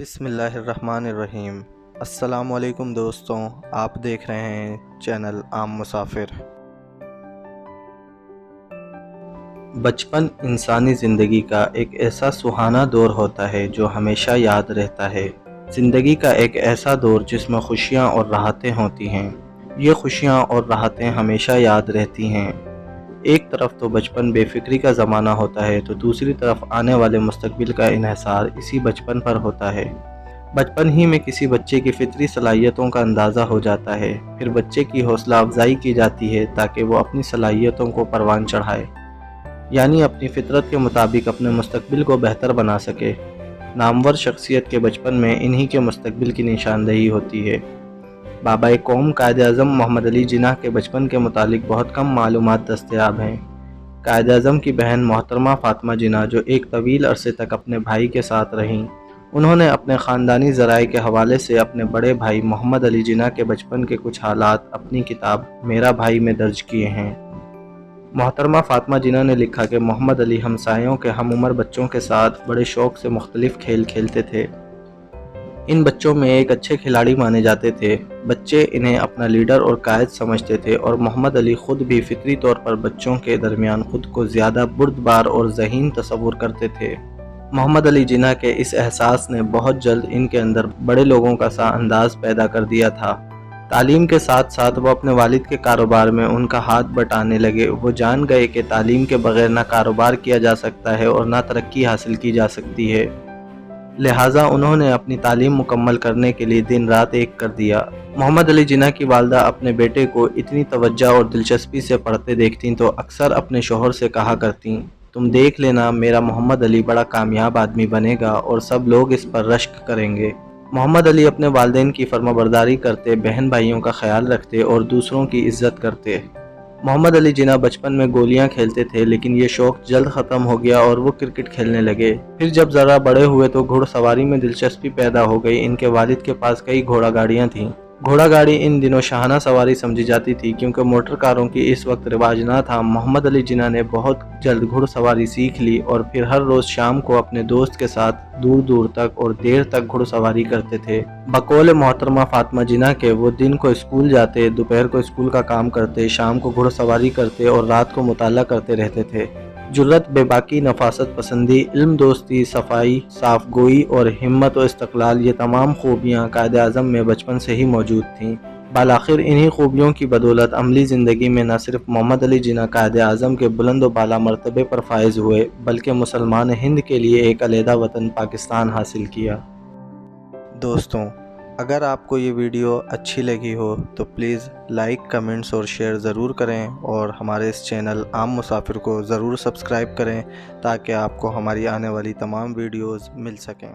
بسم اللہ الرحمن الرحیم۔ السلام علیکم دوستوں، آپ دیکھ رہے ہیں چینل عام مسافر۔ بچپن انسانی زندگی کا ایک ایسا سہانا دور ہوتا ہے جو ہمیشہ یاد رہتا ہے۔ زندگی کا ایک ایسا دور جس میں خوشیاں اور راحتیں ہوتی ہیں۔ یہ خوشیاں اور راحتیں ہمیشہ یاد رہتی ہیں۔ ایک طرف تو بچپن بے فکری کا زمانہ ہوتا ہے تو دوسری طرف آنے والے مستقبل کا انحصار اسی بچپن پر ہوتا ہے۔ بچپن ہی میں کسی بچے کی فطری صلاحیتوں کا اندازہ ہو جاتا ہے، پھر بچے کی حوصلہ افزائی کی جاتی ہے تاکہ وہ اپنی صلاحیتوں کو پروان چڑھائے، یعنی اپنی فطرت کے مطابق اپنے مستقبل کو بہتر بنا سکے۔ نامور شخصیت کے بچپن میں انہی کے مستقبل کی نشاندہی ہوتی ہے۔ بابا قوم قائد اعظم محمد علی جناح کے بچپن کے متعلق بہت کم معلومات دستیاب ہیں۔ قائد اعظم کی بہن محترمہ فاطمہ جناح جو ایک طویل عرصے تک اپنے بھائی کے ساتھ رہیں، انہوں نے اپنے خاندانی ذرائع کے حوالے سے اپنے بڑے بھائی محمد علی جناح کے بچپن کے کچھ حالات اپنی کتاب میرا بھائی میں درج کیے ہیں۔ محترمہ فاطمہ جناح نے لکھا کہ محمد علی ہمسایوں کے ہم عمر بچوں کے ساتھ بڑے شوق سے مختلف کھیل کھیلتے تھے۔ ان بچوں میں ایک اچھے کھلاڑی مانے جاتے تھے۔ بچے انہیں اپنا لیڈر اور قائد سمجھتے تھے اور محمد علی خود بھی فطری طور پر بچوں کے درمیان خود کو زیادہ بردبار اور ذہین تصور کرتے تھے۔ محمد علی جناح کے اس احساس نے بہت جلد ان کے اندر بڑے لوگوں کا سا انداز پیدا کر دیا تھا۔ تعلیم کے ساتھ ساتھ وہ اپنے والد کے کاروبار میں ان کا ہاتھ بٹانے لگے۔ وہ جان گئے کہ تعلیم کے بغیر نہ کاروبار کیا جا سکتا ہے اور نہ ترقی حاصل کی جا سکتی ہے، لہٰذا انہوں نے اپنی تعلیم مکمل کرنے کے لیے دن رات ایک کر دیا۔ محمد علی جناح کی والدہ اپنے بیٹے کو اتنی توجہ اور دلچسپی سے پڑھتے دیکھتیں تو اکثر اپنے شوہر سے کہا کرتیں، تم دیکھ لینا میرا محمد علی بڑا کامیاب آدمی بنے گا اور سب لوگ اس پر رشک کریں گے۔ محمد علی اپنے والدین کی فرمانبرداری کرتے، بہن بھائیوں کا خیال رکھتے اور دوسروں کی عزت کرتے۔ محمد علی جناح بچپن میں گولیاں کھیلتے تھے لیکن یہ شوق جلد ختم ہو گیا اور وہ کرکٹ کھیلنے لگے۔ پھر جب ذرا بڑے ہوئے تو گھوڑ سواری میں دلچسپی پیدا ہو گئی۔ ان کے والد کے پاس کئی گھوڑا گاڑیاں تھیں۔ گھوڑا گاڑی ان دنوں شاہانہ سواری سمجھی جاتی تھی کیونکہ موٹر کاروں کی اس وقت رواج نہ تھا۔ محمد علی جناح نے بہت جلد گھوڑ سواری سیکھ لی اور پھر ہر روز شام کو اپنے دوست کے ساتھ دور دور تک اور دیر تک گھوڑ سواری کرتے تھے۔ بقول محترمہ فاطمہ جناح کے وہ دن کو اسکول جاتے، دوپہر کو اسکول کا کام کرتے، شام کو گھوڑ سواری کرتے اور رات کو مطالعہ کرتے رہتے تھے۔ جرأت، بے باکی، نفاست پسندی، علم دوستی، صفائی، صاف گوئی اور ہمت و استقلال، یہ تمام خوبیاں قائد اعظم میں بچپن سے ہی موجود تھیں۔ بالآخر انہی خوبیوں کی بدولت عملی زندگی میں نہ صرف محمد علی جناح قائد اعظم کے بلند و بالا مرتبے پر فائز ہوئے بلکہ مسلمان ہند کے لیے ایک علیحدہ وطن پاکستان حاصل کیا۔ دوستوں، اگر آپ کو یہ ویڈیو اچھی لگی ہو تو پلیز لائک، کمنٹس اور شیئر ضرور کریں اور ہمارے اس چینل عام مسافر کو ضرور سبسکرائب کریں تاکہ آپ کو ہماری آنے والی تمام ویڈیوز مل سکیں۔